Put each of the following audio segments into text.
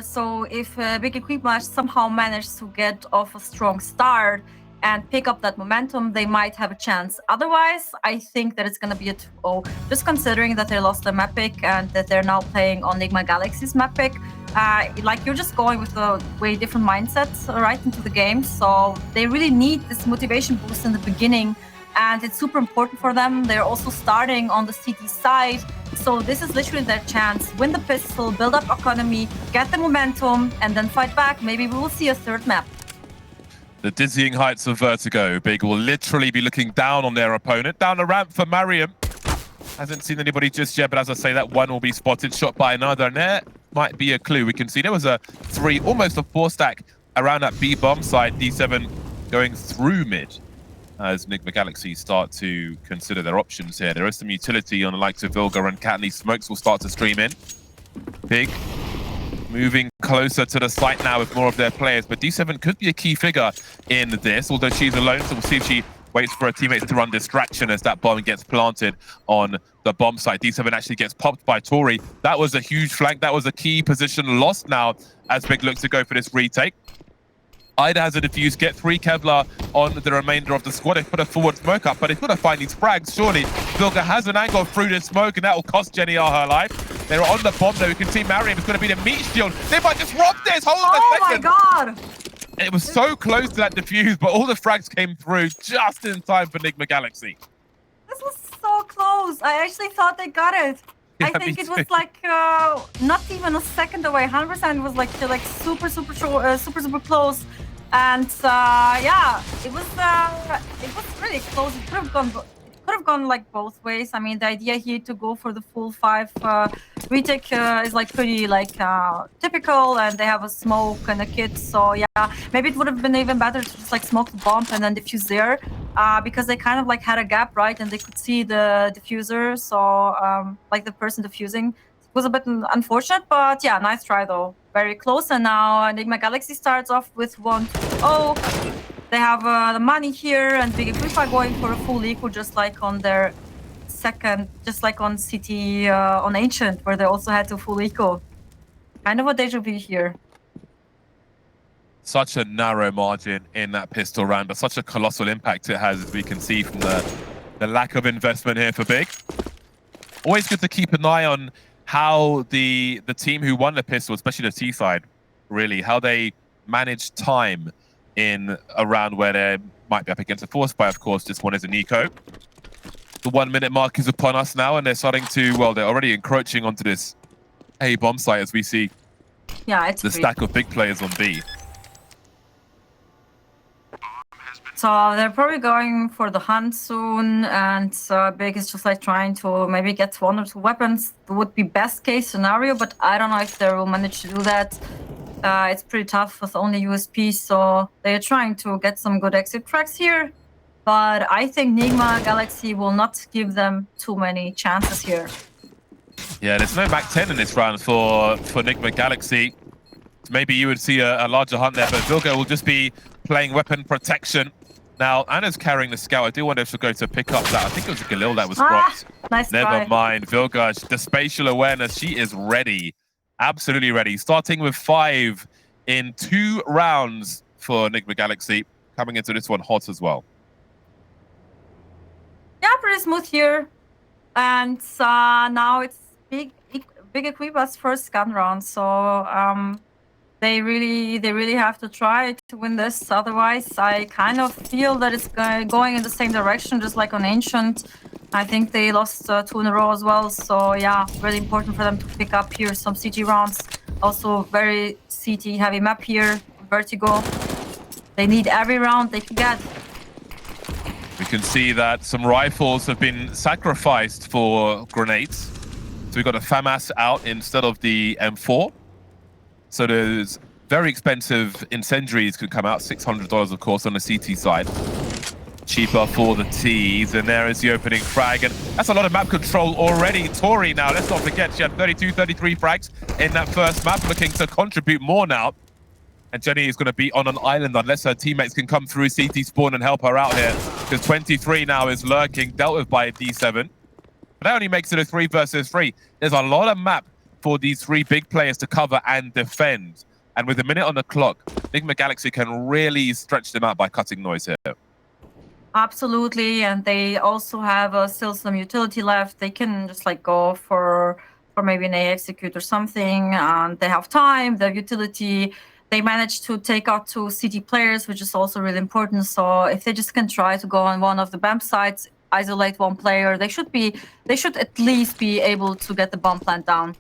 So if BIG-EJennyR somehow managed to get off a strong start and pick up that momentum, they might have a chance. Otherwise, I think that it's going to be a 2-0. Just considering that they lost their map pick and that they're now playing on Nigma Galaxy's map pick, like you're just going with a way different mindset right into the game. So they really need this motivation boost in the beginning, and it's super important for them. They're also starting on the CT side. So this is literally their chance. Win the pistol, build up economy, get the momentum, and then fight back. Maybe we will see a third map. The dizzying heights of Vertigo. Big will literally be looking down on their opponent. Down the ramp for Mariam. Hasn't seen anybody just yet, but as I say, that one will be spotted, shot by another. And there might be a clue. We can see there was a 3, almost a 4 stack around that B bomb side. D7 going through mid as Nigma Galaxy start to consider their options here. There is some utility on the likes of Vilga and Catney. Smokes will start to stream in. Big moving closer to the site now with more of their players, but D7 could be a key figure in this, although she's alone, so we'll see if she waits for her teammates to run distraction as that bomb gets planted on the bomb site. D7 actually gets popped by Tori. That was a huge flank. That was a key position lost now as Big looks to go for this retake. EQUIPA has a defuse, get 3 Kevlar on the remainder of the squad. They put a forward smoke up, but they've got to find these frags, surely. Vilga has an angle through the smoke, and that will cost JennyR her life. They're on the bomb, though. We can see Mariam is going to be the meat shield. They might just rob this. Hold on a second. Oh, my God. It was so close to that defuse, but all the frags came through just in time for Nigma Galaxy. This was so close. I actually thought they got it. Yeah, I think it was like not even a second away. 100% was like super close. And yeah, it was really close. It could have gone like both ways. I mean, the idea here to go for the full 5 retake is like pretty like typical, and they have a smoke and a kit. So yeah, maybe it would have been even better to just like smoke the bomb and then defuse there, because they kind of like had a gap, right, and they could see the diffuser. So like the person diffusing, it was a bit unfortunate, but yeah, nice try though. Very close, and now Nigma Galaxy starts off with 1-0. They have the money here, and BIG-EJennyR going for a full eco, just like on their second, just like on CT on Ancient, where they also had to full eco. Kind of a deja vu here. Such a narrow margin in that pistol round, but such a colossal impact it has, as we can see from the lack of investment here for Big. Always good to keep an eye on how the team who won the pistol, especially the T side, really, how they manage time in a round where they might be up against a force buy. Of course, this one is an eco. The 1 minute mark is upon us now, and they're starting to, well, they're already encroaching onto this A bomb site as we see it's the stack of big players on B. So they're probably going for the hunt soon, and Big is just like trying to maybe get 1 or 2 weapons. It would be best case scenario, but I don't know if they will manage to do that. It's pretty tough with only USP, so they're trying to get some good exit tracks here. But I think Nigma Galaxy will not give them too many chances here. Yeah, there's no Mac 10 in this round for Nigma Galaxy. Maybe you would see a larger hunt there, but Vilga will just be playing weapon protection. Now, Anna's carrying the scout. I do wonder if she'll go to pick up that. I think it was a Galil that was dropped. Nice Never try. mind. Vilga, the spatial awareness, she is ready. Absolutely ready. Starting with 5 in 2 rounds for Nigma Galaxy. Coming into this one hot as well. Yeah, pretty smooth here. And now it's BIG-EJennyR's first gun round. So they really have to try to win this. Otherwise, I kind of feel that it's going in the same direction, just like on Ancient. I think they lost 2 in a row as well. So yeah, really important for them to pick up here some CG rounds. Also very CT heavy map here, Vertigo. They need every round they can get. We can see that some rifles have been sacrificed for grenades. So we've got a FAMAS out instead of the M4. So there's very expensive incendiaries could come out, $600 of course on the CT side. Cheaper for the Ts, and there is the opening frag, and that's a lot of map control already. Tori now, let's not forget, she had 32, 33 frags in that first map, looking to contribute more now. And Jenny is going to be on an island unless her teammates can come through CT spawn and help her out here, because 23 now is lurking, dealt with by D7. But that only makes it a 3 versus 3. There's a lot of map for these three big players to cover and defend. And with a minute on the clock, Nigma Galaxy can really stretch them out by cutting noise here. Absolutely, and they also have still some utility left. They can just like go for maybe an A execute or something, and they have time. Their utility, they managed to take out 2 CT players, which is also really important. So if they just can try to go on one of the BAMP sites, isolate one player, they should at least be able to get the bomb plant down.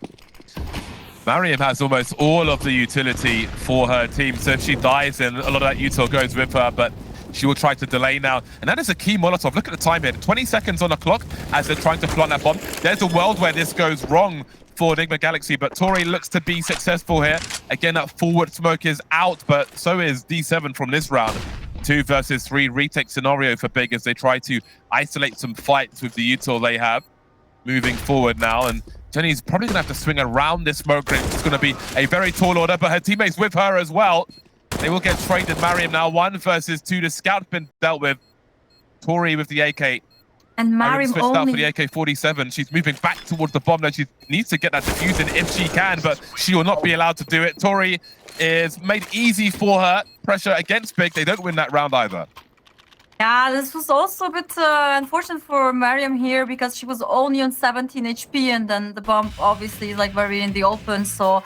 Mariam has almost all of the utility for her team, so if she dies, then a lot of that util goes with her, but she will try to delay now. And that is a key Molotov. Look at the time here. 20 seconds on the clock as they're trying to plant that bomb. There's a world where this goes wrong for Nigma Galaxy, but Tori looks to be successful here. Again, that forward smoke is out, but so is D7 from this round. 2 versus 3 retake scenario for Big as they try to isolate some fights with the util they have. Moving forward now, and Jenny's probably going to have to swing around this smoke grid. It's going to be a very tall order, but her teammates with her as well. They will get traded. Mariam now 1 versus 2. The scout's been dealt with. Tori with the AK. And Mariam switched out for only the AK-47. She's moving back towards the bomb. Now she needs to get that defused in if she can, but she will not be allowed to do it. Tori is made easy for her. Pressure against Big. They don't win that round either. Yeah, this was also a bit unfortunate for Mariam here because she was only on 17 HP, and then the bomb obviously is like very in the open. So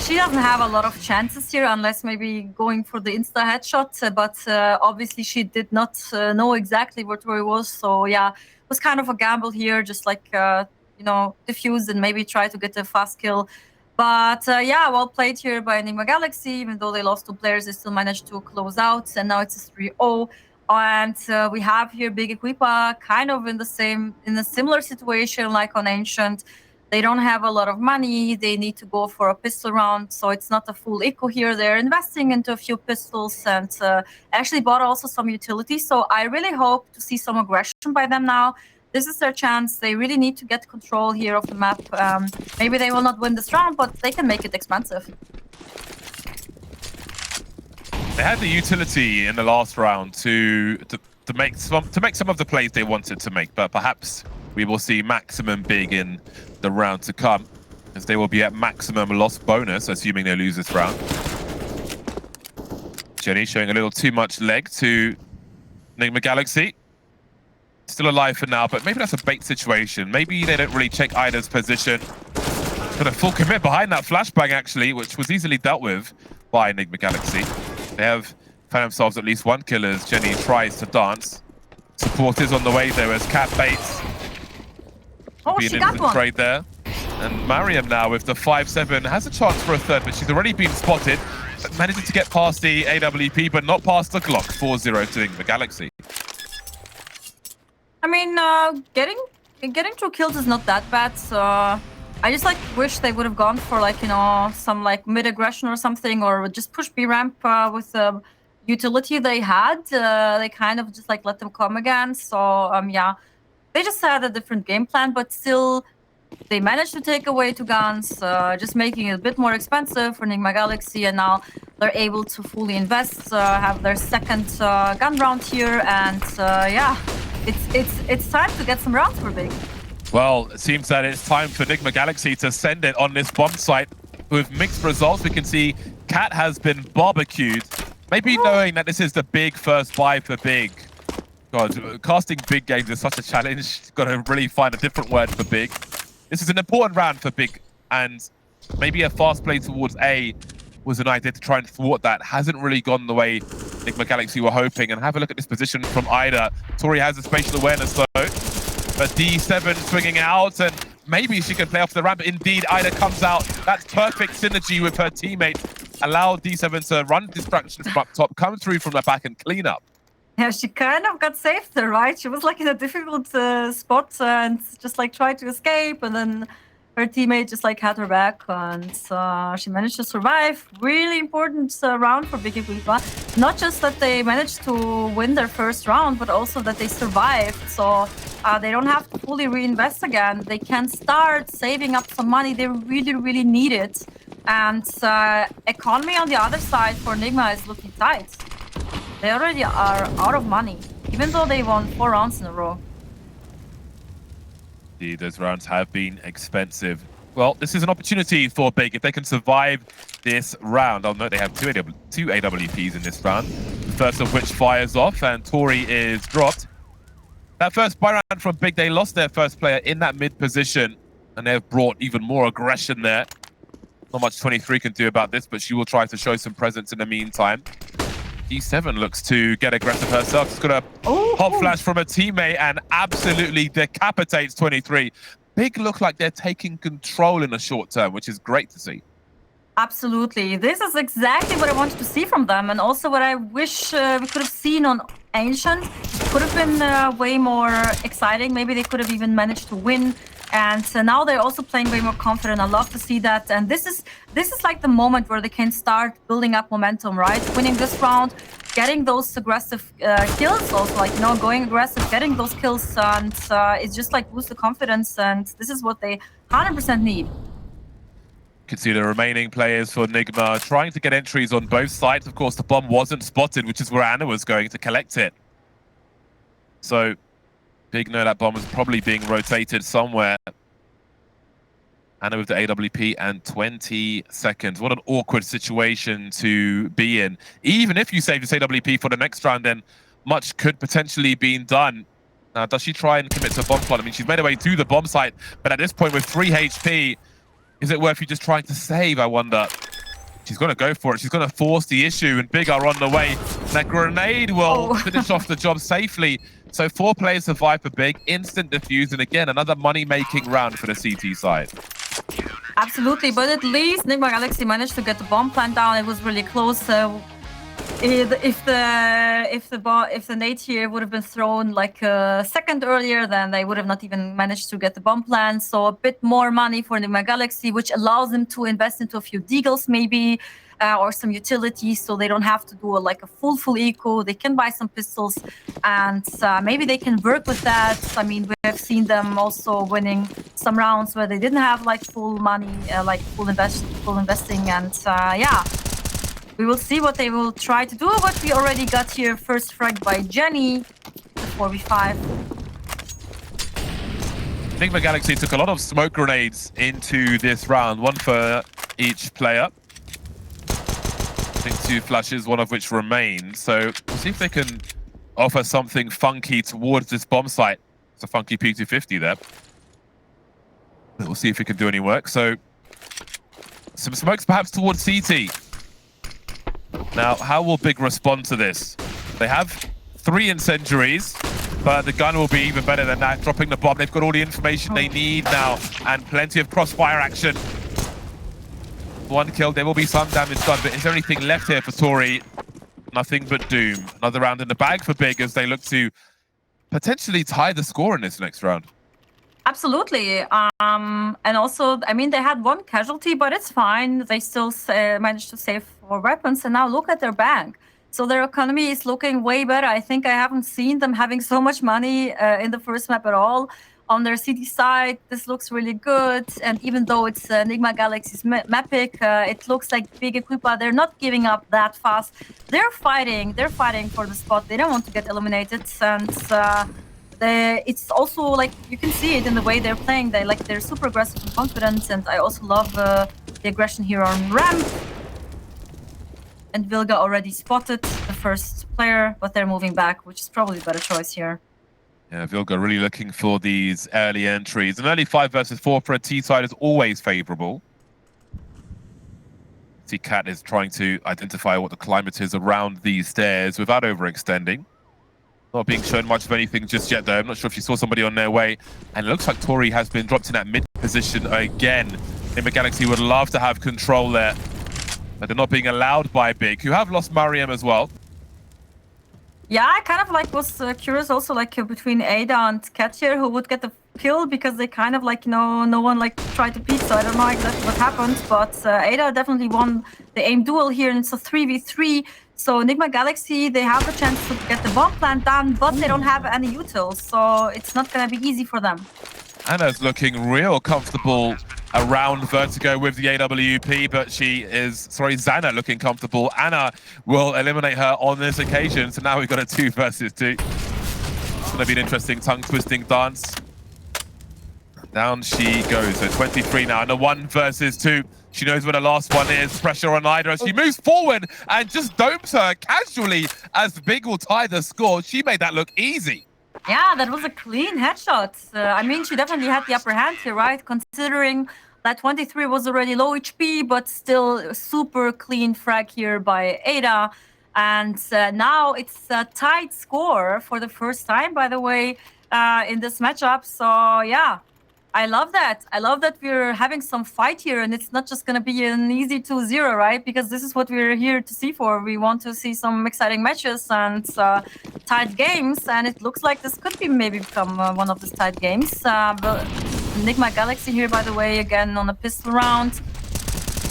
she doesn't have a lot of chances here unless maybe going for the insta headshot. But obviously she did not know exactly where Tori was. So yeah, it was kind of a gamble here, just like you know, defuse and maybe try to get a fast kill. But yeah, well played here by Nigma Galaxy. Even though they lost 2 players, they still managed to close out, and now it's a 3-0. And we have here BIG-EJennyR kind of in a similar situation like on Ancient. They don't have a lot of money. They need to go for a pistol round, so it's not a full eco here. They're investing into a few pistols and actually bought also some utility. So I really hope to see some aggression by them now. This is their chance. They really need to get control here of the map. Maybe they will not win this round, but they can make it expensive. They had the utility in the last round to make some of the plays they wanted to make, but perhaps we will see maximum Big in the round to come, as they will be at maximum loss bonus, assuming they lose this round. Jenny showing a little too much leg to Nigma Galaxy. Still alive for now, but maybe that's a bait situation. Maybe they don't really check EQUIPA's position. Got a full commit behind that flashbang, actually, which was easily dealt with by Nigma Galaxy. They have found themselves at least 1 kill as Jenny tries to dance. Support is on the way though as Cat baits. Oh, she got one. Trade there. And Mariam now with the 5-7 has a chance for a third, but she's already been spotted. Managing to get past the AWP, but not past the Glock. 4-0 to Nigma Galaxy. I mean, getting 2 kills is not that bad. So I just like wish they would have gone for like, you know, some like mid aggression or something, or just push B ramp with the utility they had. They kind of just like let them come again. So yeah, they just had a different game plan, but still they managed to take away 2 guns, just making it a bit more expensive for Nigma Galaxy, and now they're able to fully invest, have their second gun round here, and yeah, it's time to get some rounds for Big. Well, it seems that it's time for Nigma Galaxy to send it on this bomb site. With mixed results, we can see Cat has been barbecued. Maybe knowing that this is the big first buy for Big. God, casting big games is such a challenge. Got to really find a different word for Big. This is an important round for Big, and maybe a fast play towards A was an idea to try and thwart that. Hasn't really gone the way Nigma Galaxy were hoping. And have a look at this position from EQUIPA. Tori has the spatial awareness though. But D7 swinging out, and maybe she can play off the ramp. Indeed, EQUIPA comes out. That's perfect synergy with her teammates. Allow D7 to run distractions from up top, come through from the back and clean up. Yeah, she kind of got saved there, right? She was like in a difficult spot and just like tried to escape, and then her teammate just like had her back, and she managed to survive. Really important round for BIG-EJennyR. Not just that they managed to win their first round, but also that they survived. So they don't have to fully reinvest again. They can start saving up some money. They really, really need it. And economy on the other side for Nigma is looking tight. They already are out of money, even though they won 4 rounds in a row. Indeed, those rounds have been expensive Well, this is an opportunity for Big if they can survive this round. I'll note they have two AWPs in this round, the first of which fires off, and Tori is dropped. That first buy round from Big, they lost their first player in that mid position, and they've brought even more aggression there. Not much 23 can do about this, but she will try to show some presence in the meantime. G7 looks to get aggressive herself. She's got a hot flash from a teammate and absolutely decapitates 23. Big look like they're taking control in the short term, which is great to see. Absolutely. This is exactly what I wanted to see from them, and also what I wish we could have seen on Ancient. Could have been way more exciting. Maybe they could have even managed to win. And now they're also playing way more confident. I love to see that. And this is like the moment where they can start building up momentum, right? Winning this round, getting those aggressive kills, also like, you know, going aggressive, getting those kills, and it's just like boost the confidence. And this is what they 100% need. You can see the remaining players for Nigma trying to get entries on both sides. Of course, the bomb wasn't spotted, which is where Anna was going to collect it. So Big know that bomb was probably being rotated somewhere. Anna with the AWP and 20 seconds. What an awkward situation to be in. Even if you save this AWP for the next round, then much could potentially be done. Now, does she try and commit to a bomb plot? I mean, she's made her way to the bomb site, but at this point with 3 HP, is it worth you just trying to save, I wonder? She's going to go for it. She's going to force the issue, and Big are on the way. That grenade will finish off the job safely. So 4 players survive for Big. Instant defuse, and again, another money-making round for the CT side. Absolutely, but at least Nigma Galaxy managed to get the bomb plant down. It was really close. If the nade here would have been thrown like a second earlier, then they would have not even managed to get the bomb plant. So a bit more money for Nigma Galaxy, which allows them to invest into a few deagles maybe, or some utilities, so they don't have to do like a full eco. They can buy some pistols, and maybe they can work with that. I mean, we have seen them also winning some rounds where they didn't have like full money, like full investing, and yeah. We will see what they will try to do, but we already got here first frag by Jenny, the 4v5. Nigma Galaxy took a lot of smoke grenades into this round, 1 for each player. I think 2 flashes, 1 of which remains. So we'll see if they can offer something funky towards this bomb site. It's a funky P250 there. We'll see if it can do any work. So some smokes perhaps towards CT. Now, how will Big respond to this? They have 3 incendiaries, but the gun will be even better than that. Dropping the bomb, they've got all the information they need now, and plenty of crossfire action. 1 kill, there will be some damage done, but is there anything left here for Tori? Nothing but doom. Another round in the bag for Big as they look to potentially tie the score in this next round. Absolutely. And also, I mean, they had 1 casualty, but it's fine. They still managed to save 4 weapons, and now look at their bank. So their economy is looking way better. I think I haven't seen them having so much money in the first map at all. On their city side, this looks really good. And even though it's Nigma Galaxy's map pick, it looks like BIG-EJennyR, they're not giving up that fast. They're fighting for the spot. They don't want to get eliminated. And it's also like, you can see it in the way they're playing. They're super aggressive and confident. And I also love the aggression here on ramp. And Vilga already spotted the first player, but they're moving back, which is probably a better choice here. Yeah, Vilga really looking for these early entries. An early 5 versus 4 for a T side is always favorable. See, Cat is trying to identify what the climate is around these stairs without overextending. Not being shown much of anything just yet, though. I'm not sure if she saw somebody on their way. And it looks like Tori has been dropped in that mid position again. Nigma Galaxy would love to have control there, but they're not being allowed by Big, who have lost Mariam as well. Yeah, I kind of like was curious also like between Ada and Cat here, who would get the kill, because they kind of like, you know, no one like tried to peek, so I don't know exactly what happened, but Ada definitely won the aim duel here, and it's a 3v3. So Nigma Galaxy, they have the chance to get the bomb plant done, but they don't have any utils, so it's not gonna be easy for them. Anna's looking real comfortable around Vertigo with the AWP, but Xana looking comfortable. Anna will eliminate her on this occasion, so now we've got a 2 versus 2. It's going to be an interesting tongue-twisting dance. Down she goes. So 23 now, and a 1 versus 2. She knows where the last one is. Pressure on EQUIPA as she moves forward and just domes her casually as Big will tie the score. She made that look easy. Yeah, that was a clean headshot. I mean, she definitely had the upper hand here, right? Considering that 23 was already low HP, but still super clean frag here by EQUIPA. And now it's a tight score for the first time, by the way, in this matchup. So yeah, I love that. I love that we're having some fight here, and it's not just going to be an easy 2-0, right? Because this is what we're here to see for. We want to see some exciting matches and tight games, and it looks like this could be maybe become one of these tight games. But Nigma Galaxy here, by the way, again on a pistol round.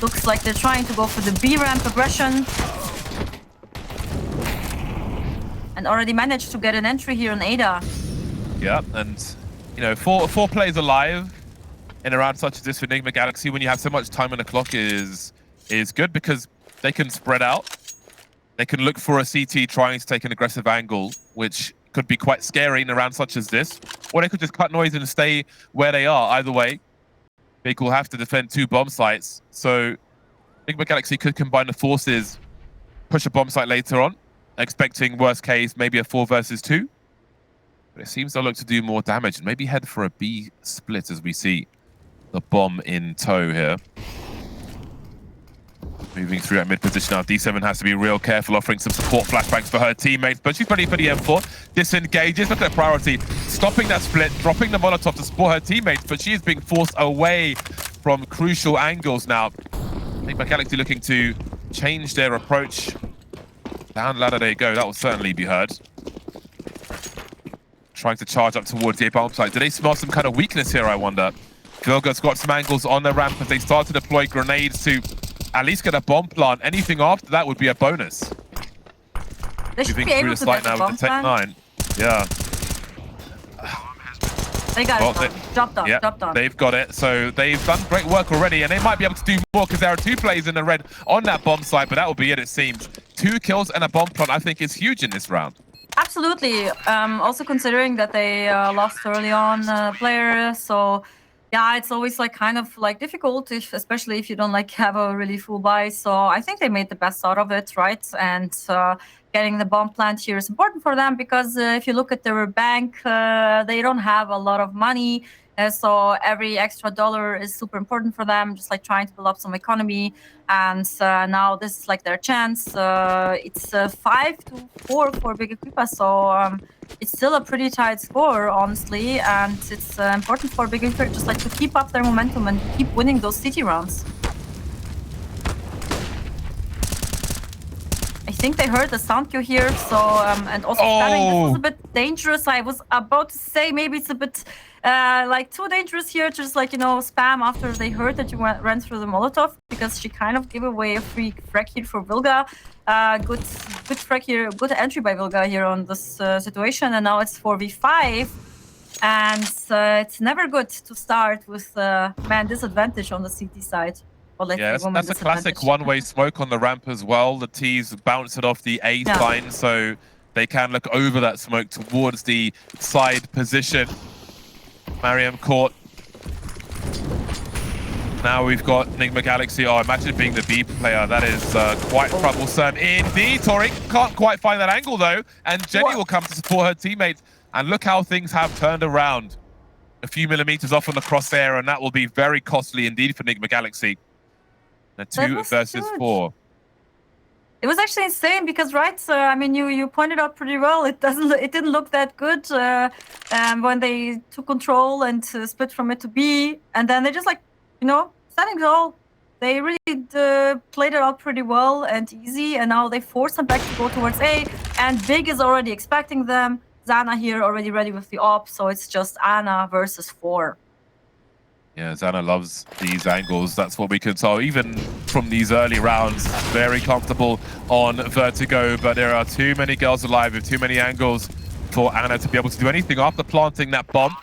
Looks like they're trying to go for the B ramp aggression. And already managed to get an entry here on EQUIPA. Yeah, and you know, four players alive in a round such as this for Nigma Galaxy when you have so much time on the clock is good because they can spread out. They can look for a CT trying to take an aggressive angle, which could be quite scary in a round such as this. Or they could just cut noise and stay where they are. Either way, Big will have to defend 2 bomb sites. So Nigma Galaxy could combine the forces, push a bomb site later on, expecting worst case maybe a 4 versus 2. But it seems they'll look to do more damage and maybe head for a B split as we see the bomb in tow here. Moving through at mid position now, D7 has to be real careful, offering some support flashbangs for her teammates, but she's ready for the M4. Disengages, look at her priority, stopping that split, dropping the Molotov to support her teammates, but she is being forced away from crucial angles now. Nigma Galaxy looking to change their approach. Down ladder they go, that will certainly be heard. Trying to charge up towards the A bomb site. Do they smell some kind of weakness here, I wonder? Vilga's got some angles on the ramp as they start to deploy grenades to at least get a bomb plant. Anything after that would be a bonus. They should be able to get the bomb plant. Yeah. They got it. Dropped on, dropped on. They've got it. So they've done great work already, and they might be able to do more because there are 2 players in the red on that bomb site, but that will be it seems. 2 kills and a bomb plant, I think, is huge in this round. Absolutely. Also considering that they lost early on player, so yeah, it's always like kind of like difficult, especially if you don't like have a really full buy. So I think they made the best out of it, right? And getting the bomb plant here is important for them because if you look at their bank, they don't have a lot of money. So every extra dollar is super important for them, just like trying to build up some economy. And now this is like their chance. It's 5-4 for BIG-EJennyR, so it's still a pretty tight score, honestly. And it's important for BIG-EJennyR just like to keep up their momentum and keep winning those city rounds. I think they heard the sound cue here, so and also spamming, this was a bit dangerous. I was about to say maybe it's a bit like too dangerous here to just like, you know, spam after they heard that you ran through the Molotov, because she kind of gave away a free frag here for Vilga. Good frag here, good entry by Vilga here on this situation, and now it's 4v5. And it's never good to start with man disadvantage on the CT side. Yeah, that's a classic one-way smoke on the ramp as well. The T's bounce it off the A line, so they can look over that smoke towards the side position. Mariam caught. Now we've got Nigma Galaxy. Oh, imagine being the B player. That is quite troublesome indeed. Tori can't quite find that angle though, and Jenny will come to support her teammates. And look how things have turned around. A few millimeters off on the crosshair, and that will be very costly indeed for Nigma Galaxy. A 2 versus 4. It was actually insane because, right? I mean, you pointed out pretty well. It didn't look that good when they took control and split from it to B, and then they just like, you know, standing tall. They really played it out pretty well and easy, and now they force them back to go towards A. And Big is already expecting them. XANa here already ready with the op, so it's just ANA versus 4. Yeah, XANa loves these angles. That's what we could tell. Even from these early rounds, very comfortable on Vertigo, but there are too many girls alive with too many angles for ANA to be able to do anything after planting that bomb.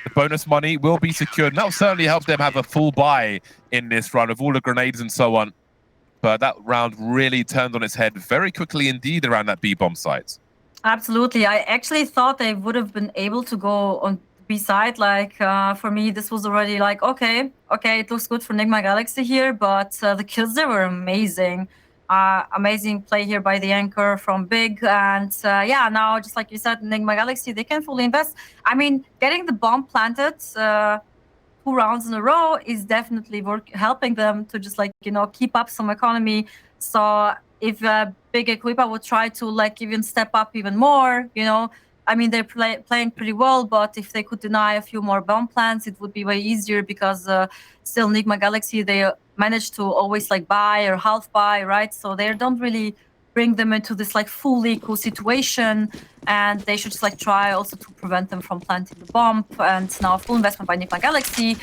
The bonus money will be secured, and that will certainly help them have a full buy in this round of all the grenades and so on. But that round really turned on its head very quickly indeed around that B bomb site. Absolutely. I actually thought they would have been able to go on B side. Like for me, this was already like okay, it looks good for Nigma Galaxy here, but the kills there were amazing. Amazing play here by the anchor from Big, and yeah, now just like you said, Nigma Galaxy, they can fully invest. I mean, getting the bomb planted 2 rounds in a row is definitely helping them to just like, you know, keep up some economy. So if BIG-EJennyR would try to like even step up even more, you know, I mean, they're playing pretty well, but if they could deny a few more bomb plants, it would be way easier because still Nigma Galaxy, they manage to always like buy or half buy, right? So they don't really bring them into this like full eco situation, and they should just like try also to prevent them from planting the bomb. And now full investment by Nigma Galaxy.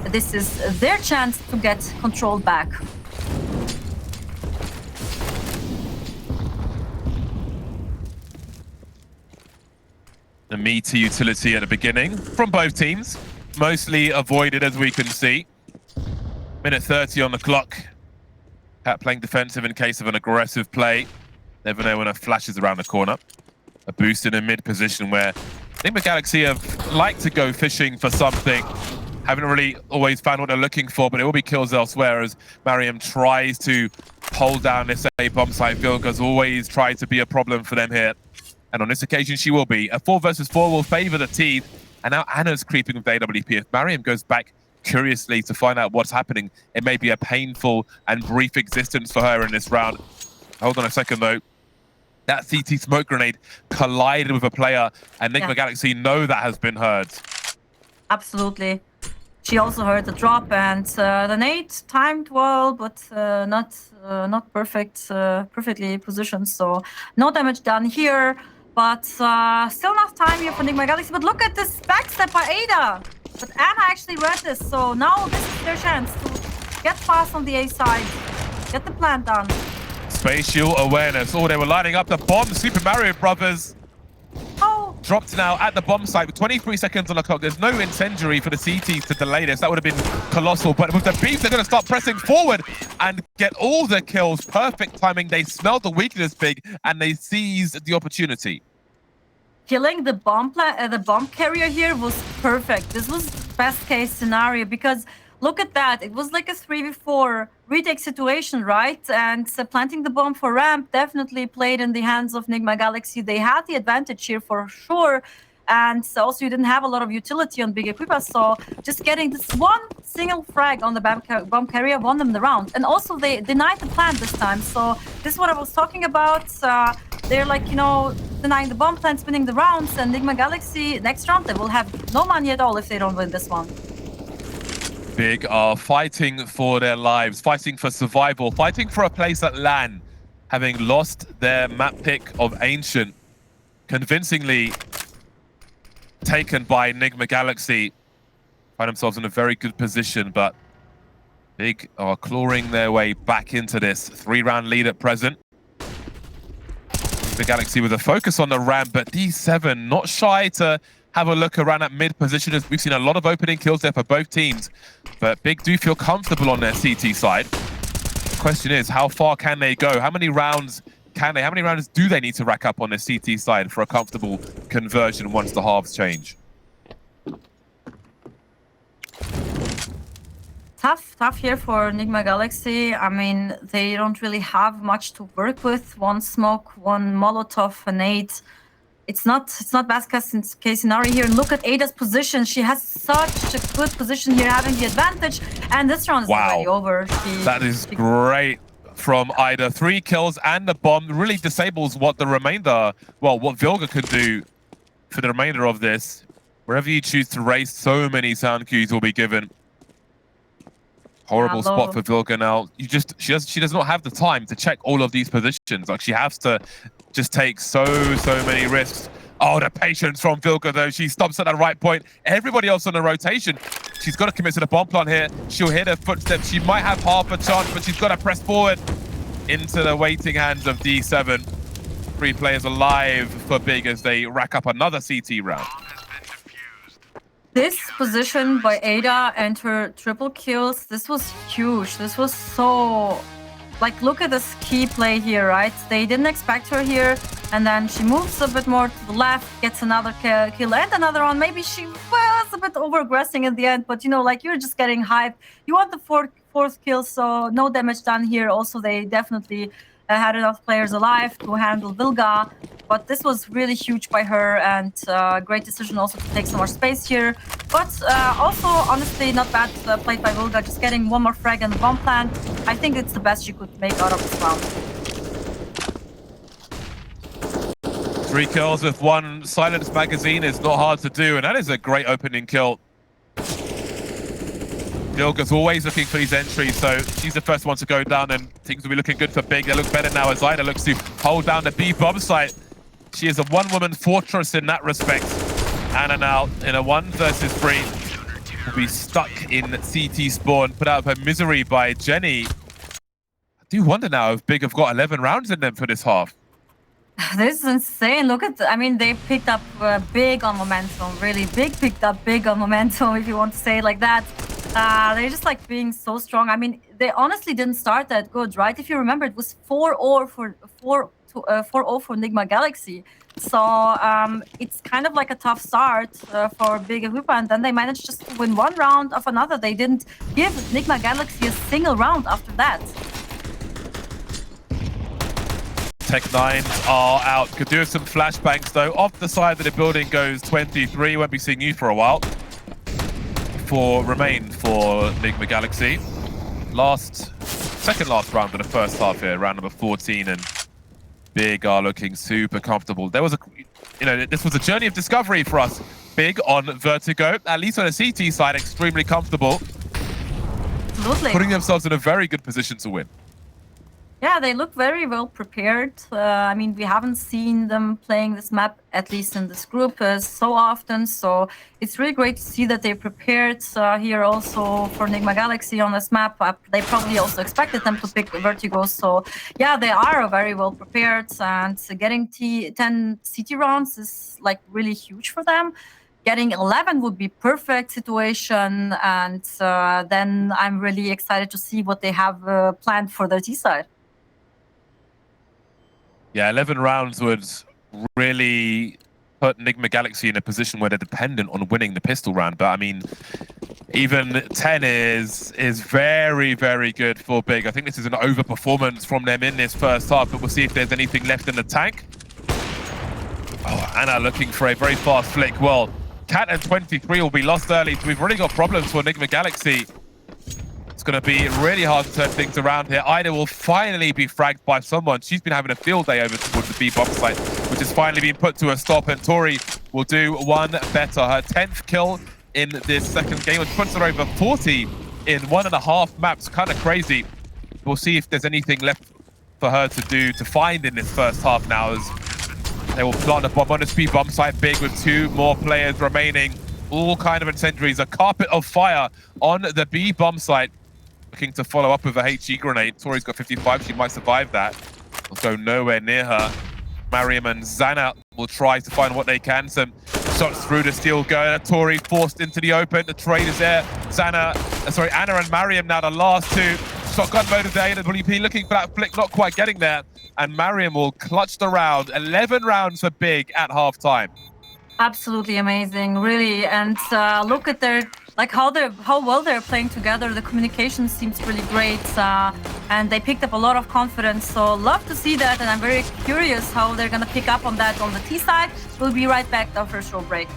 This is their chance to get control back. The meaty utility at the beginning from both teams, mostly avoided as we can see. Minute 30 on the clock. Cat playing defensive in case of an aggressive play. Never know when a flash is around the corner. A boost in a mid position where Nigma Galaxy have liked to go fishing for something. Haven't really always found what they're looking for, but it will be kills elsewhere as Mariam tries to hold down this A bomb site. Vilga's always tried to be a problem for them here. And on this occasion, she will be. A 4 versus 4 will favor the team. And now Anna's creeping with AWP. If Mariam goes back curiously to find out what's happening, it may be a painful and brief existence for her in this round. Hold on a second, though. That CT smoke grenade collided with a player, and Nigma Galaxy know that has been heard. Absolutely. She also heard the drop, and the nade timed well, but not perfectly positioned. So no damage done here, but still enough time here for Nigma Galaxy. But look at this backstep by Ada. But Anna actually read this, so now this is their chance to get fast on the A side, get the plant done. Spatial awareness. Oh, they were lining up the bomb. Super Mario Brothers. Oh. Dropped now at the bomb site with 23 seconds on the clock. There's no incendiary for the CTs to delay this. That would have been colossal. But with the beef, they're going to start pressing forward and get all the kills. Perfect timing. They smelled the weakness, Big, and they seized the opportunity. Killing the bomb carrier here was perfect. This was best case scenario because look at that. It was like a 3v4 retake situation, right? And planting the bomb for ramp definitely played in the hands of Nigma Galaxy. They had the advantage here for sure. And also you didn't have a lot of utility on BIG-EJennyR, so just getting this one single frag on the bomb carrier won them the round. And also they denied the plant this time. So this is what I was talking about. They're like, you know, denying the bomb plant, spinning the rounds, and Nigma Galaxy next round they will have no money at all if they don't win this one. Big are fighting for their lives, fighting for survival, fighting for a place at LAN, having lost their map pick of Ancient, convincingly taken by Nigma Galaxy. Find themselves in a very good position, but Big are clawing their way back into this 3-round lead at present. The Galaxy with a focus on the ramp, but D7 not shy to have a look around at mid position, as we've seen a lot of opening kills there for both teams. But Big do feel comfortable on their CT side. The question is, how far can they go? How many rounds can they? How many rounds do they need to rack up on their CT side for a comfortable conversion once the halves change? Tough here for Nigma Galaxy. I mean, they don't really have much to work with. One smoke, one Molotov, an 8. It's not best case scenario here. And look at Ada's position. She has such a good position here, having the advantage. And this round is already over. That is great from Aida. 3 kills and the bomb really disables what the remainder, well, what Vilga could do for the remainder of this. Wherever you choose to race, so many sound cues will be given. Horrible spot for Vilga now. She does not have the time to check all of these positions. Like, she has to just take so many risks. Oh, the patience from Vilga though. She stops at the right point. Everybody else on the rotation. She's got to commit to the bomb plant here. She'll hear their footsteps. She might have half a chance, but she's got to press forward into the waiting hands of D7. 3 players alive for Big as they rack up another CT round. This position by Ada and her triple kills, this was huge. This was so... Like, look at this key play here, right? They didn't expect her here, and then she moves a bit more to the left, gets another kill and another one. Maybe she a bit over-aggressing in the end, but you know, like you're just getting hyped. You want the fourth kill, so no damage done here. Also, they definitely had enough players alive to handle Vilga, but this was really huge by her, and great decision also to take some more space here. But also, honestly, not bad played by Vilga, just getting one more frag and the bomb plant. I think it's the best she could make out of this round. 3 kills with 1 silenced magazine is not hard to do, and that is a great opening kill. Vilga's always looking for these entries, so she's the first one to go down, and things will be looking good for Big. They look better now as EQUIPA looks to hold down the B bomb site. She is a one-woman fortress in that respect. EJENNY now in a 1 versus 3 will be stuck in CT spawn, put out of her misery by Jenny. I do wonder now if Big have got 11 rounds in them for this half. This is insane. Look at, I mean, they picked up big on momentum, really. Big picked up big on momentum, if you want to say it like that. They're just like being so strong. I mean, they honestly didn't start that good, right? If you remember, it was 4-0 for Nigma Galaxy. So it's kind of like a tough start for BIG-EJennyR, and then they managed just to win 1 round of another. They didn't give Nigma Galaxy a single round after that. Tech9 are out. Could do with some flashbangs though. Off the side of the building goes 23. Won't be seeing you for a while. 4 remain for Nigma Galaxy. Second last round of the first half here, round number 14, and Big are looking super comfortable. There was this was a journey of discovery for us. Big on Vertigo, at least on the CT side, extremely comfortable. Absolutely. Putting themselves in a very good position to win. Yeah, they look very well prepared. I mean, we haven't seen them playing this map, at least in this group, so often. So it's really great to see that they prepared here also for Nigma Galaxy on this map. They probably also expected them to pick Vertigo. So yeah, they are very well prepared, and getting 10 CT rounds is like really huge for them. Getting 11 would be perfect situation, and then I'm really excited to see what they have planned for their T side. Yeah, 11 rounds would really put Nigma Galaxy in a position where they're dependent on winning the pistol round. But I mean, even 10 is very, very good for Big. I think this is an overperformance from them in this first half, but we'll see if there's anything left in the tank. Oh, EJENNY looking for a very fast flick. Well, Cat and 23 will be lost early, so we've already got problems for Nigma Galaxy. It's going to be really hard to turn things around here. EIDA will finally be fragged by someone. She's been having a field day over towards the B bomb site, which has finally been put to a stop, and Tori will do 1 better. Her 10th kill in this second game, which puts her over 40 in 1.5 maps. Kind of crazy. We'll see if there's anything left for her to find in this first half now, as they will plant a bomb on this B bomb site. Big with 2 more players remaining. All kind of incendiaries. A carpet of fire on the B bomb site. Looking to follow up with a HE grenade. Tori's got 55. She might survive that. Will go nowhere near her. Mariam and EJENNY will try to find what they can. Some shots through the steel girder. Tori forced into the open. The trade is there. ENA and Mariam now the last 2. Shotgun mode of the AWP, looking for that flick, not quite getting there. And Mariam will clutch the round. 11 rounds for Big at halftime. Absolutely amazing, really. And look at their, like how well they're playing together. The communication seems really great, and they picked up a lot of confidence. So love to see that, and I'm very curious how they're gonna pick up on that on the T side. We'll be right back after a short break.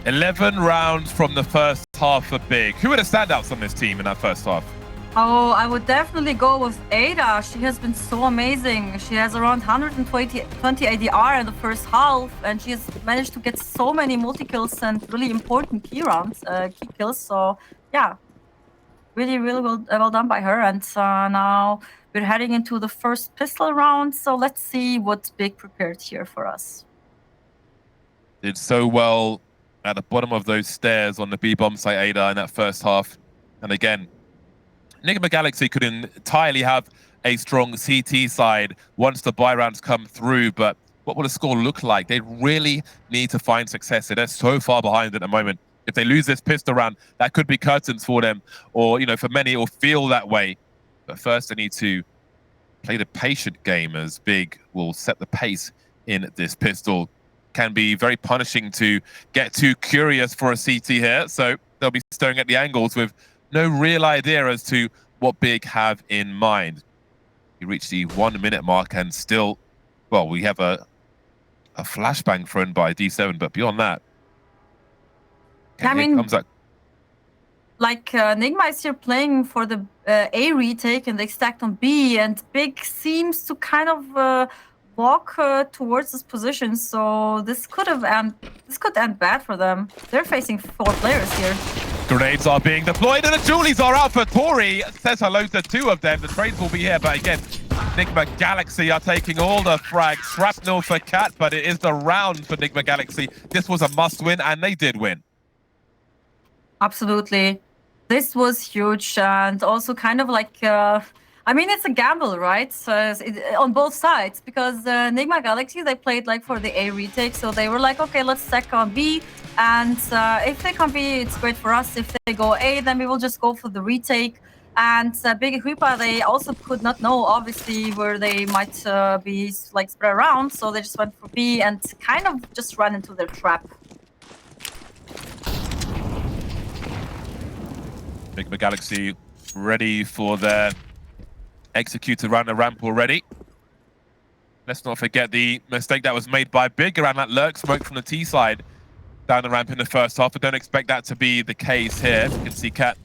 11 rounds from the first half for Big. Who are the standouts on this team in that first half? Oh, I would definitely go with Ada. She has been so amazing. She has around 120 ADR in the first half, and she has managed to get so many multi-kills and really important key kills. So, yeah, really well done by her. And now we're heading into the first pistol round. So let's see what Big prepared here for us. Did so well at the bottom of those stairs on the B-bomb site Ada in that first half. And again, Nigma Galaxy could entirely have a strong CT side once the buy rounds come through, but what will the score look like? They really need to find success. They're so far behind at the moment. If they lose this pistol round, that could be curtains for them, or for many, it will feel that way. But first, they need to play the patient game, as Big will set the pace in this pistol. Can be very punishing to get too curious for a CT here, so they'll be staring at the angles with no real idea as to what Big have in mind. We reach the 1 minute mark and still, well, we have a flashbang thrown by D7, but beyond that, I mean, comes that. Like Nigma is here playing for the A retake, and they stacked on B, and Big seems to kind of walk towards this position. So this could end bad for them. They're facing 4 players here. Grenades are being deployed, and the Julies are out for Tori. Says hello to 2 of them. The trades will be here, but again, Nigma Galaxy are taking all the frags. Shrapnel for Cat, but it is the round for Nigma Galaxy. This was a must-win, and they did win. Absolutely. This was huge, and also kind of like, I mean, it's a gamble, right? So on both sides, because Nigma Galaxy, they played like for the A retake, so they were like, okay, let's stack on B, and if they come B, it's great for us. If they go A, then we will just go for the retake. And BIG-EJennyR, they also could not know, obviously, where they might be like spread around, so they just went for B and kind of just ran into their trap. Nigma Galaxy ready for their execute around the ramp already. Let's not forget the mistake that was made by Big around that lurk smoke from the T side down the ramp in the first half. I don't expect that to be the case here. You can see Cat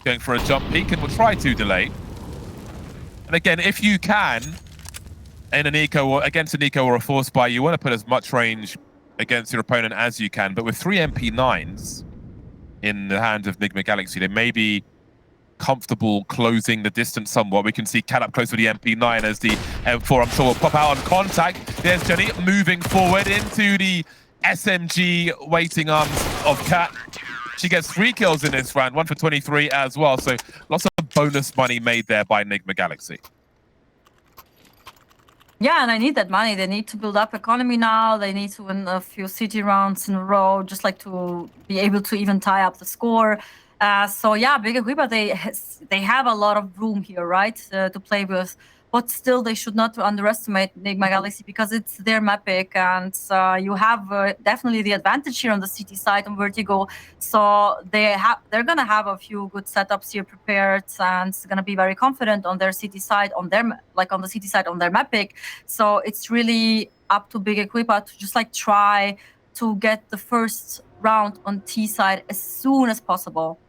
going for a jump peek and will try to delay. And again, if you can, in an eco or against an eco or a force buy, you want to put as much range against your opponent as you can. But with 3 MP9s in the hands of Nigma Galaxy, they may be comfortable closing the distance somewhat. We can see Cat up close with the MP9 as the M4, I'm sure, will pop out on contact. There's Jenny moving forward into the SMG waiting arms of Cat. She gets 3 kills in this round, 1 for 23 as well. So lots of bonus money made there by Nigma Galaxy. Yeah, and I need that money. They need to build up economy now. They need to win a few city rounds in a row, just like to be able to even tie up the score. So yeah, BIG-EJennyR, they have a lot of room here, right, to play with. But still, they should not underestimate Nigma Galaxy because it's their map pick, and you have definitely the advantage here on the city side on Vertigo. So they're gonna have a few good setups here prepared, and it's gonna be very confident on their city side, on the city side on their map pick. So it's really up to BIG-EJennyR to just like try to get the first round on T side as soon as possible.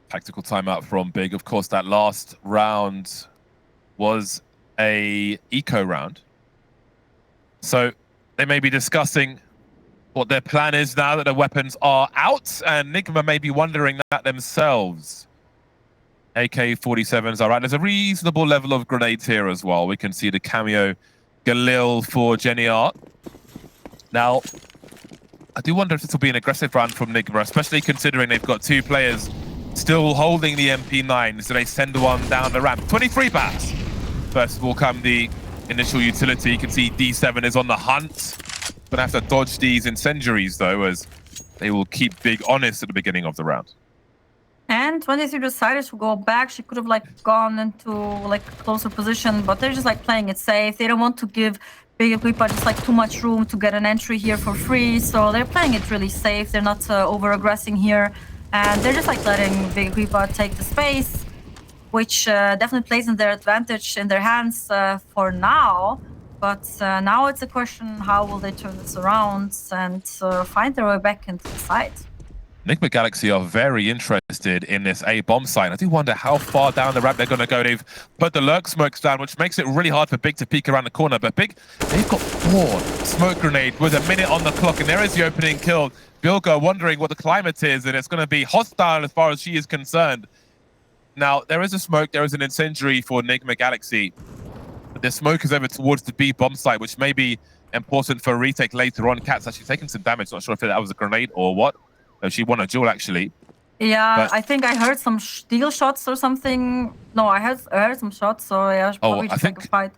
Tactical timeout from Big. Of course, that last round was a eco round. So they may be discussing what their plan is now that the weapons are out, and Nigma may be wondering that themselves. AK-47s are right. There's a reasonable level of grenades here as well. We can see the cameo Galil for EQUIPA. Now, I do wonder if this will be an aggressive round from Nigma, especially considering they've got 2 players still holding the MP9, so they send one down the ramp. 23 bats. First of all come the initial utility. You can see D7 is on the hunt. Gonna have to dodge these incendiaries though, as they will keep Big honest at the beginning of the round. And 23 decided to go back. She could have like gone into like a closer position, but they're just like playing it safe. They don't want to give BIG-EJennyR just like too much room to get an entry here for free, so they're playing it really safe. They're not over-aggressing here. And they're just like letting BIG-EJennyR take the space, which definitely plays in their advantage in their hands for now. but now it's a question, how will they turn this around and find their way back into the site? Nigma Galaxy are very interested in this A bomb site. I do wonder how far down the ramp they're going to go. They've put the lurk smokes down, which makes it really hard for Big to peek around the corner. But Big, they've got 4 smoke grenades with a minute on the clock, and there is the opening kill. Bilga wondering what the climate is, and it's going to be hostile as far as she is concerned. Now, there is a smoke, there is an incendiary for Nigma Galaxy. But the smoke is over towards the B bomb site, which may be important for a retake later on. Cat's actually taken some damage. Not sure if that was a grenade or what. No, she won a duel, actually. Yeah, but I think I heard some steel shots or something. No, I heard some shots, so yeah, probably I think a fight.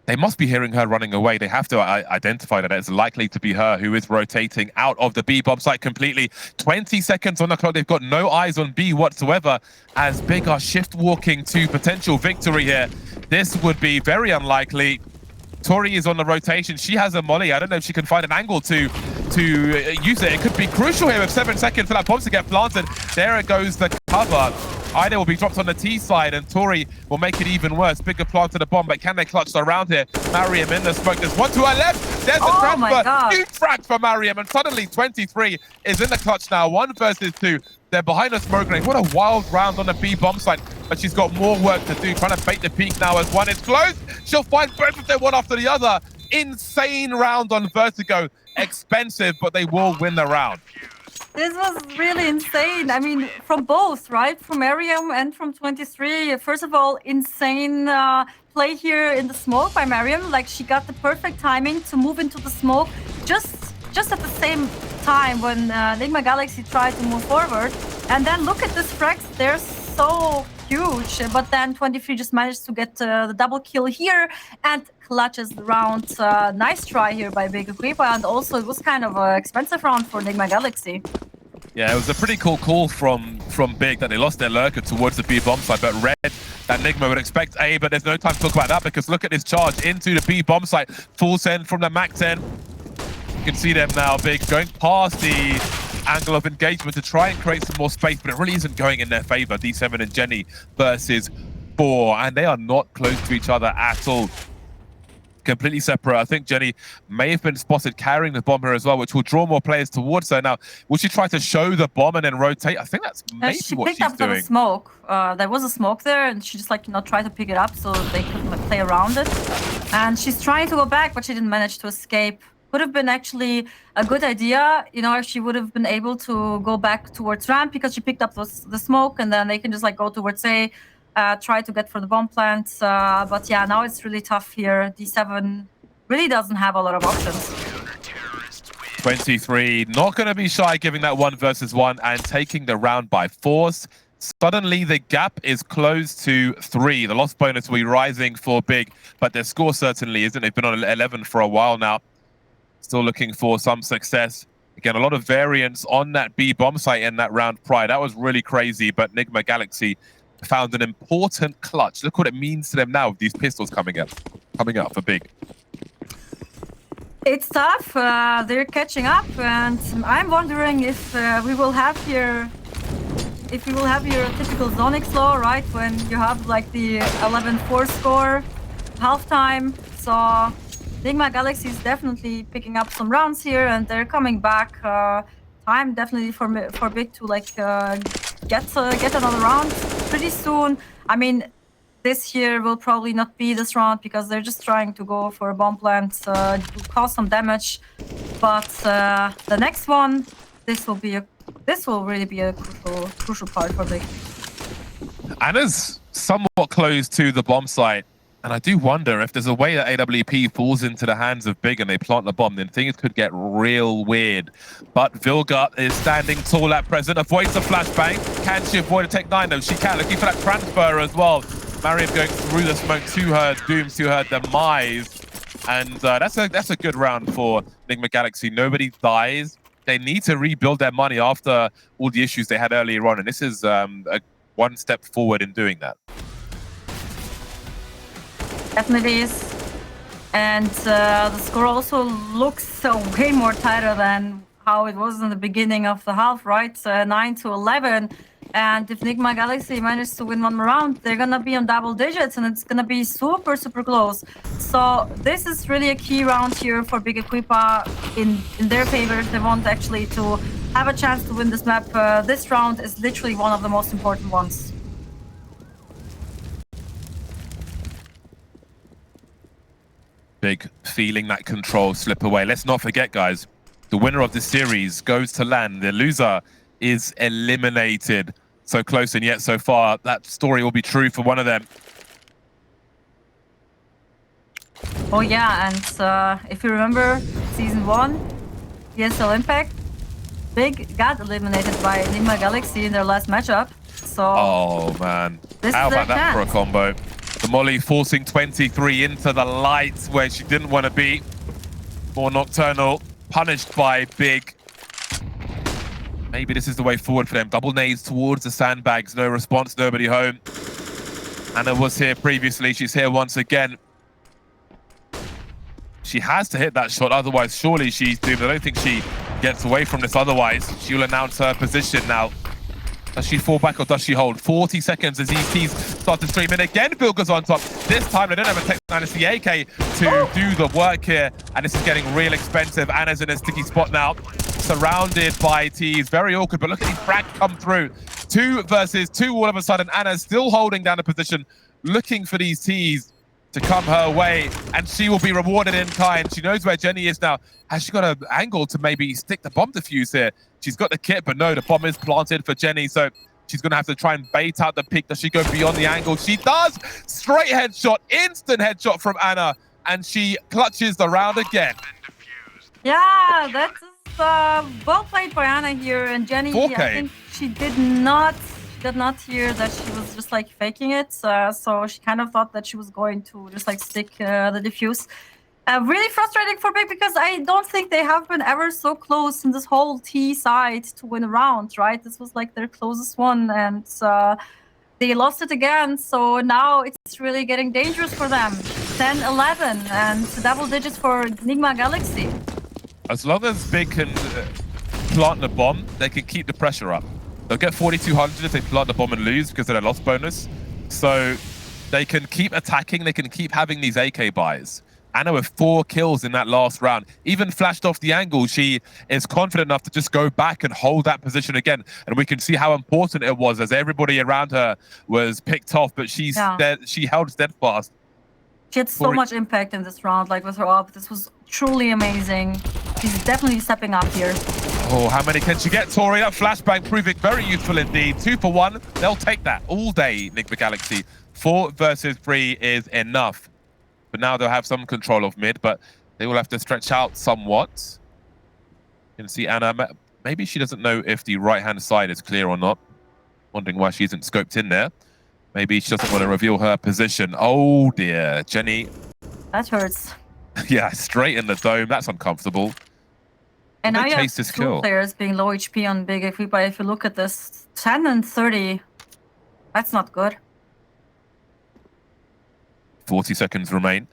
They must be hearing her running away. They have to identify that it's likely to be her who is rotating out of the B bomb site completely. 20 seconds on the clock. They've got no eyes on B whatsoever, as Big are shift walking to potential victory here. This would be very unlikely. Tori is on the rotation. She has a molly. I don't know if she can find an angle to use it. It could be crucial here with 7 seconds for that bomb to get planted. There it goes, the cover. EQUIPA will be dropped on the T side, and Tori will make it even worse. Bigger planted a bomb, but can they clutch around here? Mariam in the smoke. There's one to her left. There's the transfer. Huge frag for Mariam, and suddenly 23 is in the clutch now. 1 versus 2. They're behind the smoke grenade. What a wild round on the B bomb site, but she's got more work to do. Trying to bait the peak now as one is close. She'll find both of them one after the other. Insane round on Vertigo. Expensive, but they will win the round. This was really insane. I mean, from both, right? From Mariam and from 23. First of all, insane play here in the smoke by Mariam. Like, she got the perfect timing to move into the smoke just at the same time when Nigma Galaxy tried to move forward. And then look at this frags. They're so huge. But then 23 just managed to get the double kill here and clutches the round. Nice try here by BIG-EJennyR, and also it was kind of an expensive round for Nigma Galaxy. Yeah, it was a pretty cool call from Big that they lost their lurker towards the B bomb site, but read that Nigma would expect A, but there's no time to talk about that because look at this charge into the B bomb site. Full send from the Mac 10. You can see them now, Big, going past the angle of engagement to try and create some more space, but it really isn't going in their favor. D7 and Jenny versus 4, and they are not close to each other at all. Completely separate. I think Jenny may have been spotted carrying the bomb here as well, which will draw more players towards her. Now, will she try to show the bomb and then rotate? I think that's maybe what she's doing. She picked up the smoke. There was a smoke there, and she just tried to pick it up so they couldn't play around it. And she's trying to go back, but she didn't manage to escape. Could have been actually a good idea, if she would have been able to go back towards ramp because she picked up the smoke, and then they can just go towards A. Try to get for the bomb plant, but yeah, now it's really tough here. D7 really doesn't have a lot of options. 23, not going to be shy giving that 1 versus 1 and taking the round by force. Suddenly the gap is closed to 3. The loss bonus will be rising for Big, but their score certainly isn't. They've been on 11 for a while now. Still looking for some success. Again, a lot of variance on that B bomb site in that round prior. That was really crazy, but Nigma Galaxy found an important clutch. Look what it means to them now with these pistols coming up for Big. It's tough. They're catching up, and I'm wondering if we will have here, your typical Zonix law, right? When you have the 11-4 score, halftime. So Nigma Galaxy is definitely picking up some rounds here, and they're coming back. Time definitely for Big to get another round pretty soon. I mean, this here will probably not be this round because they're just trying to go for a bomb plant to cause some damage. But the next one, this will really be a crucial part for Big. Anna's somewhat close to the bomb site. And I do wonder if there's a way that AWP falls into the hands of Big and they plant the bomb, then things could get real weird. But Vilga is standing tall at present, avoids the flashbang. Can she avoid a Tech 9 though? She can, looking for that transfer as well. Mariam going through the smoke to her doom, to her demise. And that's a good round for Nigma Galaxy. Nobody dies. They need to rebuild their money after all the issues they had earlier on. And this is one step forward in doing that. Definitely is. And the score also looks way more tighter than how it was in the beginning of the half, right? 9-11. And if Nigma Galaxy manages to win one more round, they're gonna be on double digits, and it's gonna be super, super close. So this is really a key round here for BIG-EJennyR in their favor. They want actually to have a chance to win this map. This round is literally one of the most important ones. Big feeling that control slip away. Let's not forget, guys, the winner of this series goes to LAN. The loser is eliminated. So close and yet so far. That story will be true for one of them. Oh yeah, and if you remember Season 1, ESL Impact, Big got eliminated by Nigma Galaxy in their last matchup. So oh man, how about that for a combo? The Molly forcing 23 into the light where she didn't want to be. More Nocturnal, punished by Big. Maybe this is the way forward for them. Double nades towards the sandbags, no response, nobody home. Anna was here previously, she's here once again. She has to hit that shot, otherwise surely she's doomed. I don't think she gets away from this otherwise. She'll announce her position now. Does she fall back or does she hold? 40 seconds as these teams start to stream in again. Vilga's on top. This time they don't have a technology AK to do the work here. And this is getting real expensive. Anna's in a sticky spot now. Surrounded by T's. Very awkward, but look at these frags come through. 2 versus 2 all of a sudden. Anna's still holding down the position, looking for these T's to come her way, and she will be rewarded in kind. She knows where Jenny is now. Has she got an angle to maybe stick the bomb defuse here? She's got the kit, but no, the bomb is planted for Jenny, so she's going to have to try and bait out the pick. Does she go beyond the angle? She does! Straight headshot, instant headshot from Anna, and she clutches the round again. Yeah, that's well played by Anna here, and Jenny, 4K. I think she did not hear that she was just like faking it, so she kind of thought that she was going to just like stick the defuse. Really frustrating for Big because I don't think they have been ever so close in this whole T side to win a round, right? This was like their closest one, and they lost it again, so now it's really getting dangerous for them. 10-11 and double digits for Nigma Galaxy. As long as Big can plant the bomb, they can keep the pressure up. They'll get 4,200 if they plant the bomb and lose because of their loss bonus. So they can keep attacking, they can keep having these AK buys. Anna with 4 kills in that last round. Even flashed off the angle, she is confident enough to just go back and hold that position again. And we can see how important it was as everybody around her was picked off, but she held steadfast. She had so much impact in this round, like with her up. This was truly amazing. She's definitely stepping up here. Oh, how many can she get, Tori? That flashbang proving very useful indeed. 2 for 1. They'll take that all day, Nigma Galaxy. 4 versus 3 is enough. But now they'll have some control of mid, but they will have to stretch out somewhat. You can see Anna. Maybe she doesn't know if the right-hand side is clear or not. Wondering why she isn't scoped in there. Maybe she doesn't want to reveal her position. Oh, dear. Jenny. That hurts. Yeah, straight in the dome. That's uncomfortable. And now you have 2 players being low HP on BIG-EJennyR. If you look at this, 10 and 30, that's not good. 40 seconds remain.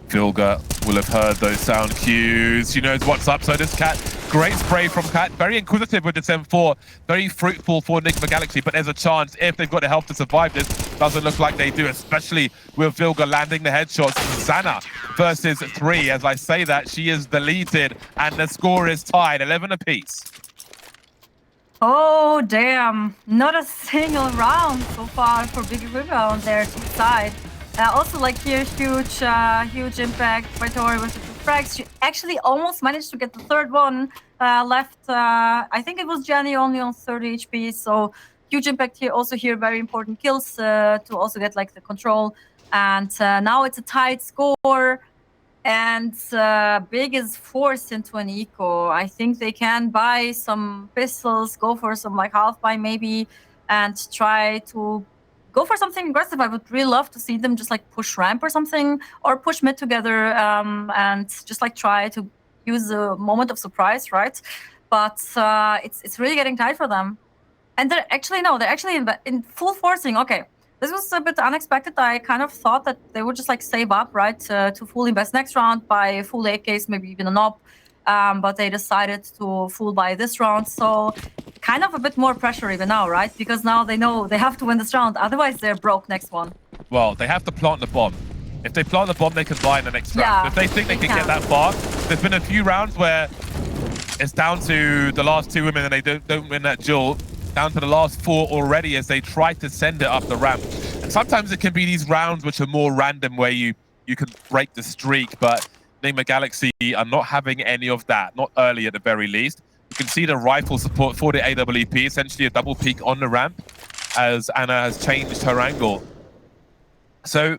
Vilga will have heard those sound cues. She knows what's up, so does Cat. Great spray from Cat. Very inquisitive with this M4. Very fruitful for Nigma Galaxy, but there's a chance if they've got the help to survive this. Doesn't look like they do, especially with Vilga landing the headshots. XANa versus 3. As I say that, she is deleted, and the score is tied, 11 apiece. Oh, damn. Not a single round so far for BIG-EJennyR on their side. Also, like here, huge impact by Tori with the 2 frags. She actually almost managed to get the 3rd one left. I think it was Jenny only on 30 HP, so huge impact here. Also here, very important kills to also get like the control. And now it's a tight score, and Big is forced into an eco. I think they can buy some pistols, go for some like half buy maybe, and try to go for something aggressive. I would really love to see them just like push ramp or something, or push mid together and just like try to use a moment of surprise, right? But it's really getting tight for them. And they're actually in full forcing. Okay, this was a bit unexpected. I kind of thought that they would just like save up, right, to fully invest next round, buy full AKs, maybe even an op. But they decided to full buy this round. So kind of a bit more pressure even now, right? Because now they know they have to win this round. Otherwise, they're broke next one. Well, they have to plant the bomb. If they plant the bomb, they can buy in the next round. Yeah, If they think they can get that far, there's been a few rounds where it's down to the last 2 women and they don't win that duel. Down to the last 4 already as they try to send it up the ramp. And sometimes it can be these rounds which are more random where you can break the streak, but Nigma Galaxy are not having any of that, not early at the very least. You can see the rifle support for the AWP, essentially a double peek on the ramp as ANA has changed her angle. So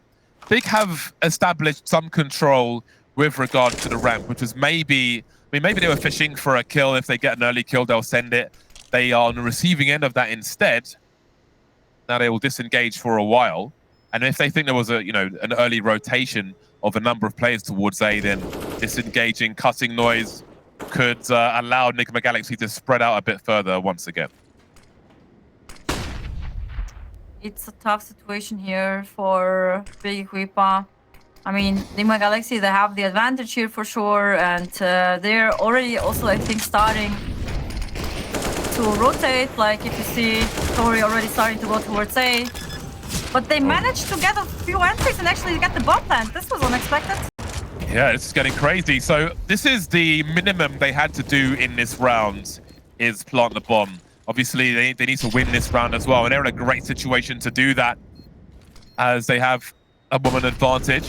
BIG have established some control with regard to the ramp, which was maybe they were fishing for a kill. If they get an early kill, they'll send it. They are on the receiving end of that instead. Now they will disengage for a while. And if they think there was an early rotation of a number of players towards A, then disengaging, cutting noise could allow Nigma Galaxy to spread out a bit further once again. It's a tough situation here for BIG-EJennyR. I mean, Nigma Galaxy, they have the advantage here for sure, and they're already also, I think, starting to rotate. Like if you see Tori already starting to go towards A. But they managed to get a few entries and actually get the bomb plant. This was unexpected. Yeah, this is getting crazy. So this is the minimum they had to do in this round, is plant the bomb. Obviously, they need to win this round as well, and they're in a great situation to do that as they have a woman advantage.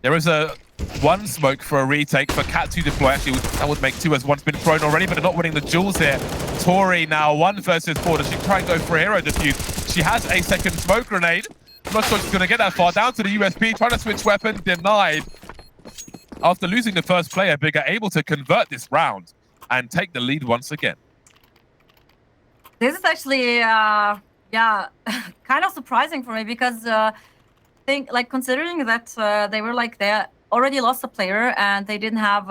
There is a 1 smoke for a retake for Cat to deploy. Actually, that would make 2 as 1's been thrown already, but they're not winning the duels here. Tori now 1 versus 4. Does she try and go for a hero defuse? She has a second smoke grenade. I'm not sure she's going to get that far. Down to the USP, trying to switch weapon, denied. After losing the first player, BIG are able to convert this round and take the lead once again. This is actually, yeah, kind of surprising for me because considering that they were they already lost a player and they didn't have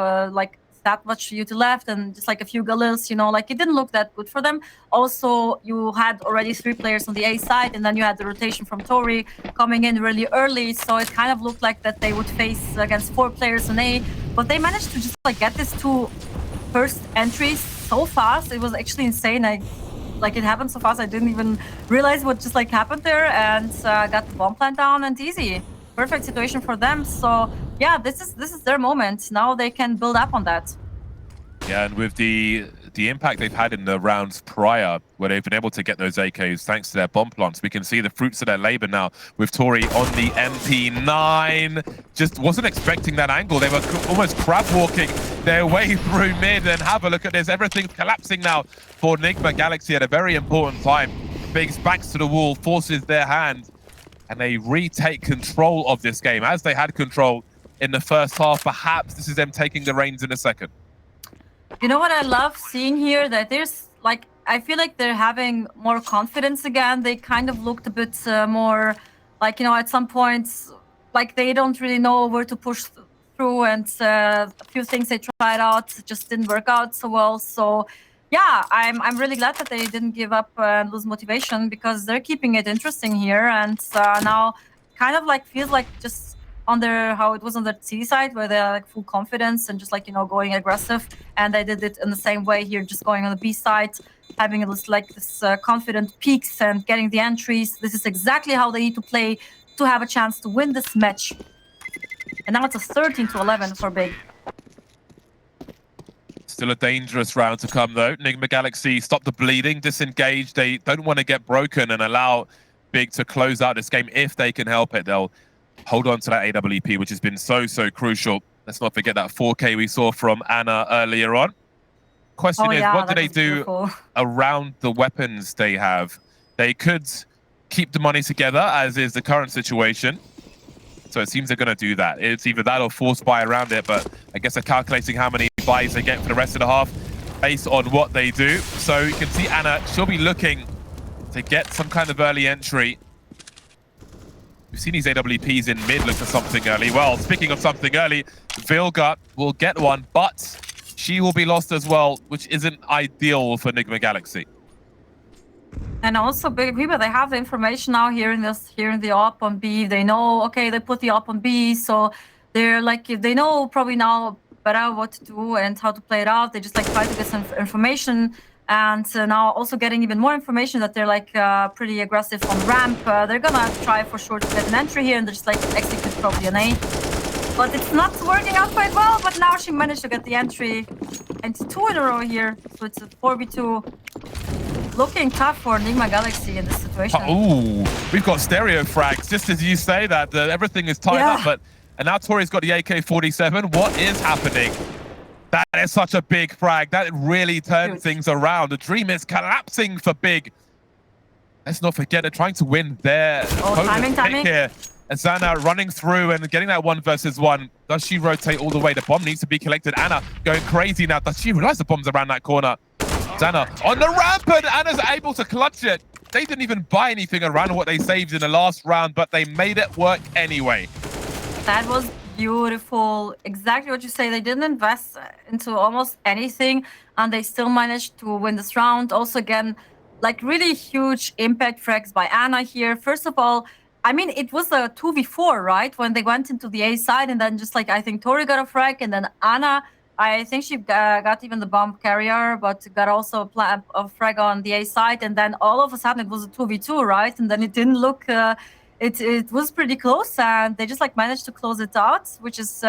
that much UT left and just a few Galils, it didn't look that good for them. Also, you had already 3 players on the A side, and then you had the rotation from Tori coming in really early, so it kind of looked like that they would face against 4 players on A, but they managed to just get these 2 first entries so fast. It was actually insane. It happened so fast, I didn't even realize what just happened there, and got the bomb plant down and easy. Perfect situation for them. So yeah, this is their moment. Now they can build up on that. Yeah, and with the impact they've had in the rounds prior, where they've been able to get those AKs thanks to their bomb plants, we can see the fruits of their labor now with Tori on the MP9. Just wasn't expecting that angle. They were almost crab walking their way through mid, and have a look at this. Everything's collapsing now for Nigma Galaxy at a very important time. BIG's backs to the wall, forces their hand, and they retake control of this game as they had control in the first half. Perhaps this is them taking the reins in a second. You know what I love seeing here? That there's I feel like they're having more confidence again. They kind of looked a bit more at some points, they don't really know where to push through, and a few things they tried out just didn't work out so well. So yeah, I'm really glad that they didn't give up and lose motivation, because they're keeping it interesting here, and now kind of feels just on how it was on the C side, where they're full confidence and just going aggressive, and they did it in the same way here, just going on the B side, having this confident peaks and getting the entries. This is exactly how they need to play to have a chance to win this match. And now it's a 13-11 for BIG. Still a dangerous round to come, though. Nigma Galaxy stop the bleeding, disengage. They don't want to get broken and allow BIG to close out this game. If they can help it, they'll hold on to that AWP, which has been so crucial. Let's not forget that 4K we saw from ANA earlier on. Question is, what do they do around the weapons they have? They could keep the money together, as is the current situation. So it seems they're going to do that. It's either that or force buy around it, but I guess they're calculating how many buys they get for the rest of the half based on what they do. So you can see ANA, she'll be looking to get some kind of early entry. We've seen these AWPs in mid look for something early. Well, speaking of something early, Vilga will get one, but she will be lost as well, which isn't ideal for Nigma Galaxy. And also BIG-EJennyR, they have the information now here in the op on B. They know, okay, they put the op on B, so they're they know probably now better what to do and how to play it out. They just try to get some information And now also getting even more information that they're like pretty aggressive on ramp. They're gonna try for sure to get an entry here and just like execute probably an A. But it's not working out quite well, but now she managed to get the entry into 2 in a row here. So it's a 4v2. Looking tough for Nigma Galaxy in this situation. Ooh, we've got stereo frags. Just as you say that, everything is tied up. But and now Tori's got the AK-47. What is happening? That is such a big frag. That really turned things around. The dream is collapsing for Big. Let's not forget they're trying to win their timing here. And EJennyR running through and getting that 1 versus 1. Does she rotate all the way? The bomb needs to be collected. ANA going crazy now. Does she realize the bomb's around that corner? EJennyR on the ramp, and ANA's able to clutch it. They didn't even buy anything around what they saved in the last round, but they made it work anyway. That was beautiful. Exactly what you say. They didn't invest into almost anything, and they still managed to win this round. Also, again, like really huge impact frags by ANA here. First of all, I mean, it was a 2v4, right? When they went into the A side, and then just like I think Tori got a frag, and then ANA, I think she got even the bomb carrier, but got also a frag on the A side, and then all of a sudden it was a 2v2, right? And then it didn't look. It was pretty close, and they just like managed to close it out, which is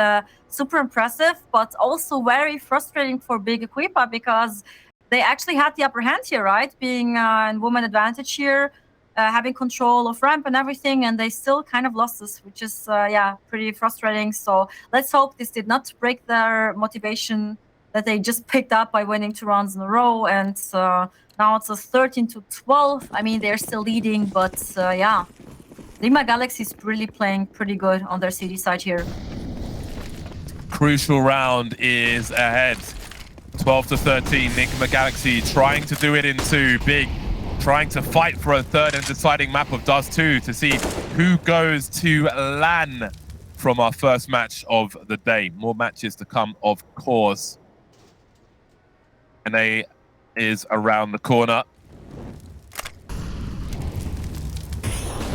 super impressive, but also very frustrating for BIG-EJennyR because they actually had the upper hand here, right? Being in woman advantage here, having control of ramp and everything, and they still kind of lost this, which is yeah, pretty frustrating. So let's hope this did not break their motivation that they just picked up by winning 2 rounds in a row, and now it's a 13-12. I mean, they're still leading, but yeah. Nigma Galaxy is really playing pretty good on their CD side here. Crucial round is ahead. 12-13. Nigma Galaxy trying to do it in 2. Big trying to fight for a 3rd and deciding map of Dust 2 to see who goes to LAN from our first match of the day. More matches to come, of course. NA is around the corner.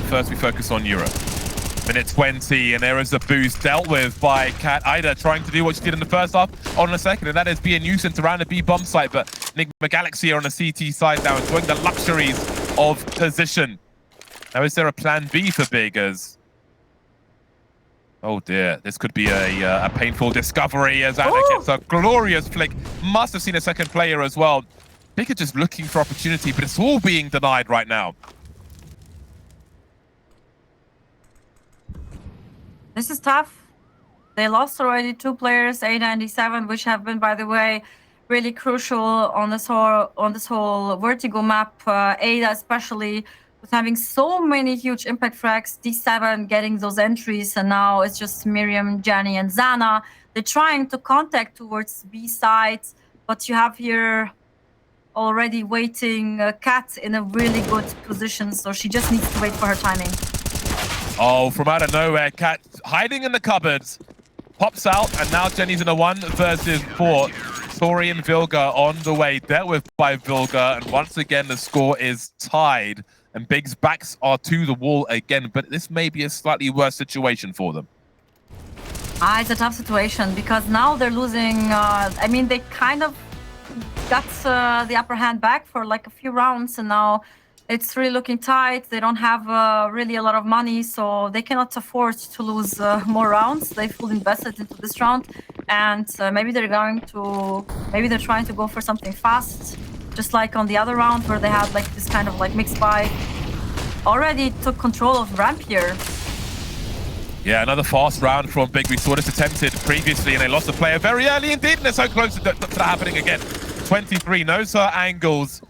First, we focus on Europe. Minute 20, and there is a boost dealt with by BIG-EJennyR, trying to do what she did in the first half on the second, and that is be a nuisance around the B bomb site. But Nigma Galaxy are on the CT side now, enjoying the luxuries of position. Now, is there a plan B for Big? As oh dear, this could be a painful discovery as ANA gets a glorious flick. Must have seen a second player as well. Big are just looking for opportunity, but it's all being denied right now. This is tough. They lost already 2 players, EQUIPA and D7, which have been, by the way, really crucial on this whole Vertigo map. EQUIPA especially, with having so many huge impact frags, D7 getting those entries, and now it's just Miriam, Jenny, and EJennyR. They're trying to contact towards B side, but you have here already waiting Cat in a really good position, so she just needs to wait for her timing. Oh, from out of nowhere, Cat hiding in the cupboards, pops out, and now Jenny's in a 1 versus 4. Tori and Vilga on the way, dealt with by Vilga, and once again the score is tied, and Big's backs are to the wall again, but this may be a slightly worse situation for them. It's a tough situation, because now they're losing, I mean, they kind of got the upper hand back for like a few rounds, and now it's really looking tight. They don't have really a lot of money, so they cannot afford to lose more rounds. They fully invested into this round, and maybe they're trying to go for something fast, just like on the other round where they had like this kind of like mixed buy. Already took control of ramp here. Yeah, another fast round from Big. We saw this attempted previously, and they lost a player very early indeed, and they're so close to that happening again. 23 knows her angles.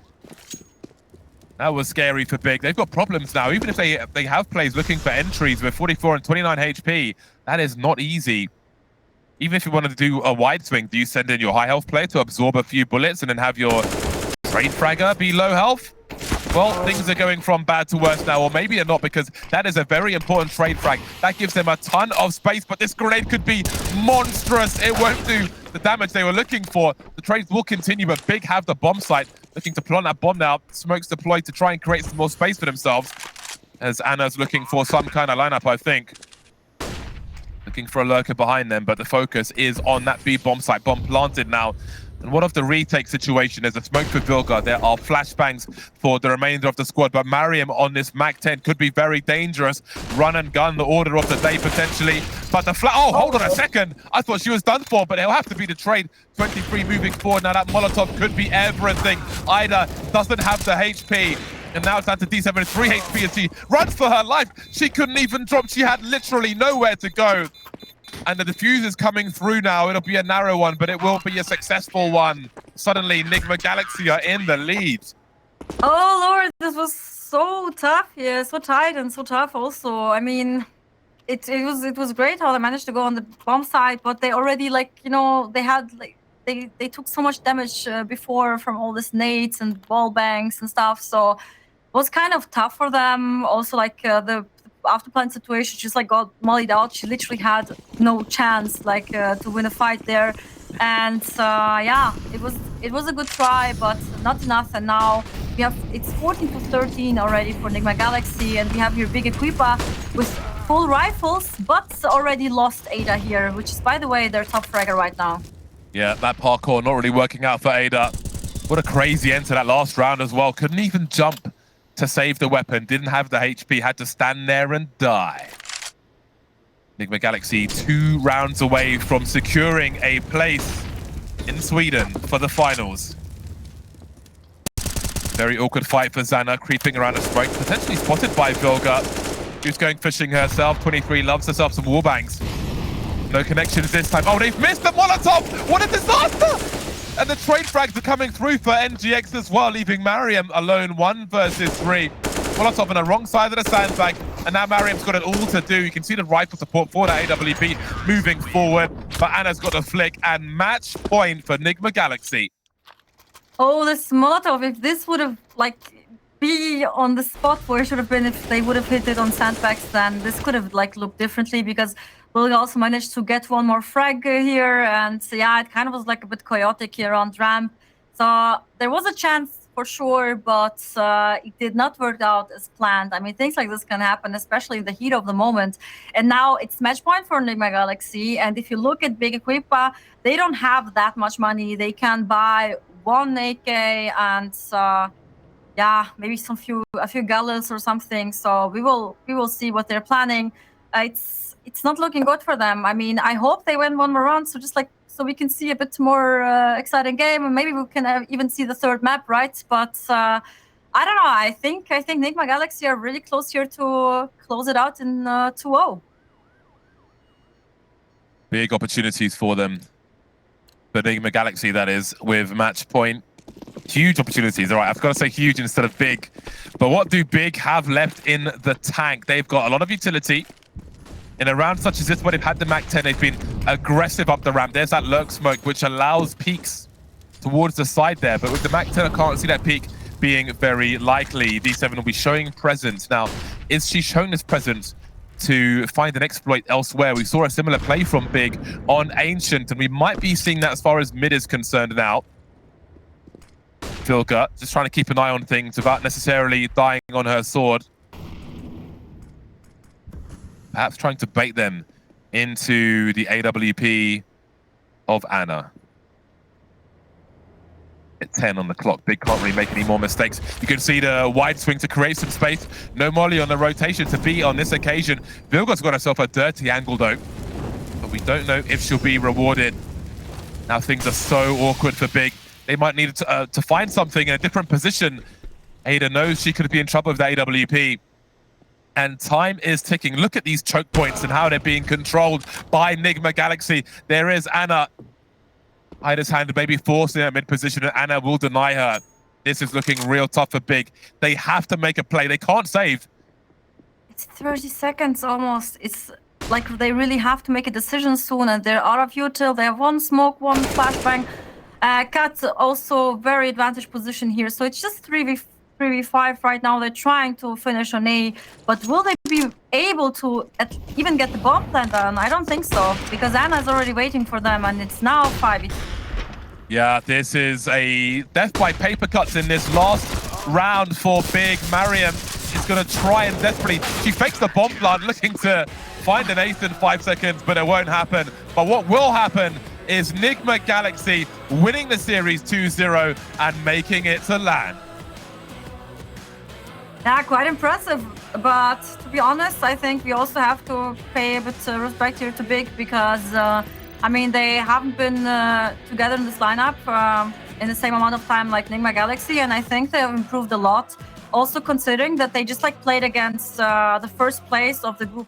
That was scary for Big. They've got problems now. Even if they have players looking for entries with 44 and 29 HP, that is not easy. Even if you wanted to do a wide swing, do you send in your high health player to absorb a few bullets and then have your trade fragger be low health? Well, things are going from bad to worse now, or maybe they're not, because that is a very important trade frag. That gives them a ton of space, but this grenade could be monstrous. It won't do the damage they were looking for. The trades will continue, but Big have the bomb site, looking to plant that bomb now. Smokes deployed to try and create some more space for themselves, as ANA's looking for some kind of lineup, I think. Looking for a lurker behind them, but the focus is on that B bomb site. Bomb planted now And what of the retake situation? There's a smoke for Vilga. There are flashbangs for the remainder of the squad. But Mariam on this MAC-10 could be very dangerous. Run and gun, the order of the day potentially. But the oh, hold on a second. I thought she was done for, but it'll have to be the trade. 23 moving forward. Now that Molotov could be everything. EQUIPA doesn't have the HP. And now it's down to D7, 3 HP as she runs for her life. She couldn't even drop. She had literally nowhere to go. And the defuse is coming through now. It'll be a narrow one, but it will be a successful one. Suddenly, Nigma Galaxy are in the lead. Oh, Lord, this was so tough here. So tight and so tough also. I mean, it was great how they managed to go on the bomb side, but they already, like, you know, they had, like, they took so much damage before from all these nades and wall bangs and stuff. So it was kind of tough for them. Also, like, the after plant situation just like got mollied out. She literally had no chance like to win a fight there, and yeah, it was a good try but not enough. And now we have it's 14-13 already for Nigma Galaxy, and we have here BIG-EJennyR with full rifles but already lost EQUIPA here, which is, by the way, their top fragger right now. Yeah, that parkour not really working out for EQUIPA. What a crazy end to that last round as well. Couldn't even jump to save the weapon, didn't have the HP, had to stand there and die. Nigma Galaxy 2 rounds away from securing a place in Sweden for the finals. Very awkward fight for XANa, creeping around a smoke, potentially spotted by Vilga, who's going fishing herself. 23 loves herself some wallbangs. No connections this time. Oh, they've missed the Molotov! What a disaster! And the trade frags are coming through for NGX as well, leaving Mariam alone 1 versus 3. Molotov on the wrong side of the sandbag, and now Mariam's got it all to do. You can see the rifle support for the AWP moving forward, but Anna's got a flick, and match point for Nigma Galaxy. Oh, this Molotov, if this would have, like, be on the spot where it should have been if they would have hit it on sandbags, then this could have, like, looked differently, because Will also managed to get one more frag here, and yeah, it kind of was like a bit chaotic here on ramp. So there was a chance for sure, but it did not work out as planned. I mean, things like this can happen, especially in the heat of the moment. And now it's match point for Nigma Galaxy, and if you look at BIG-EJennyR, they don't have that much money. They can buy 1 AK and yeah, maybe a few gallows or something. So we will see what they're planning. It's not looking good for them. I mean, I hope they win 1 more round, so so we can see a bit more exciting game, and maybe we can even see the 3rd map, right? But I don't know. I think Nigma Galaxy are really close here to close it out in 2-0. Big opportunities for them. For Nigma Galaxy, that is, with match point. Huge opportunities. All right, I've got to say huge instead of big. But what do Big have left in the tank? They've got a lot of utility. In a round such as this, where they've had the MAC-10, they've been aggressive up the ramp. There's that lurk smoke, which allows peeks towards the side there. But with the MAC-10, I can't see that peek being very likely. D7 will be showing presence. Now, is she showing this presence to find an exploit elsewhere? We saw a similar play from Big on Ancient, and we might be seeing that as far as mid is concerned now. Vilga just trying to keep an eye on things without necessarily dying on her sword. Perhaps trying to bait them into the AWP of Anna. At 10 on the clock, Big can't really make any more mistakes. You can see the wide swing to create some space. No molly on the rotation to be on this occasion. Vilga's got herself a dirty angle though, but we don't know if she'll be rewarded. Now things are so awkward for Big. They might need to find something in a different position. EQUIPA knows she could be in trouble with the AWP. And time is ticking. Look at these choke points and how they're being controlled by Nigma Galaxy. There is Anna. EQUIPA's hand maybe forcing her mid position, and Anna will deny her. This is looking real tough for Big. They have to make a play. They can't save. It's 30 seconds almost. It's like they really have to make a decision soon, and they're out of util. They have 1 smoke, 1 flashbang. Cat also very advantage position here. So it's just 3v5 right now. They're trying to finish on A, but will they be able to even get the bomb plant done? I don't think so, because Anna is already waiting for them, and it's now 5v2. Yeah, this is a death by paper cuts in this last round for Big. Mariam is going to try and desperately... She fakes the bomb plant, looking to find an ace in 5 seconds, but it won't happen. But what will happen is Nigma Galaxy winning the series 2-0 and making it to LAN. Yeah, quite impressive. But to be honest, I think we also have to pay a bit respect here to BIG because, I mean, they haven't been together in this lineup in the same amount of time like Nigma Galaxy, and I think they have improved a lot. Also considering that they just like played against the first place of the group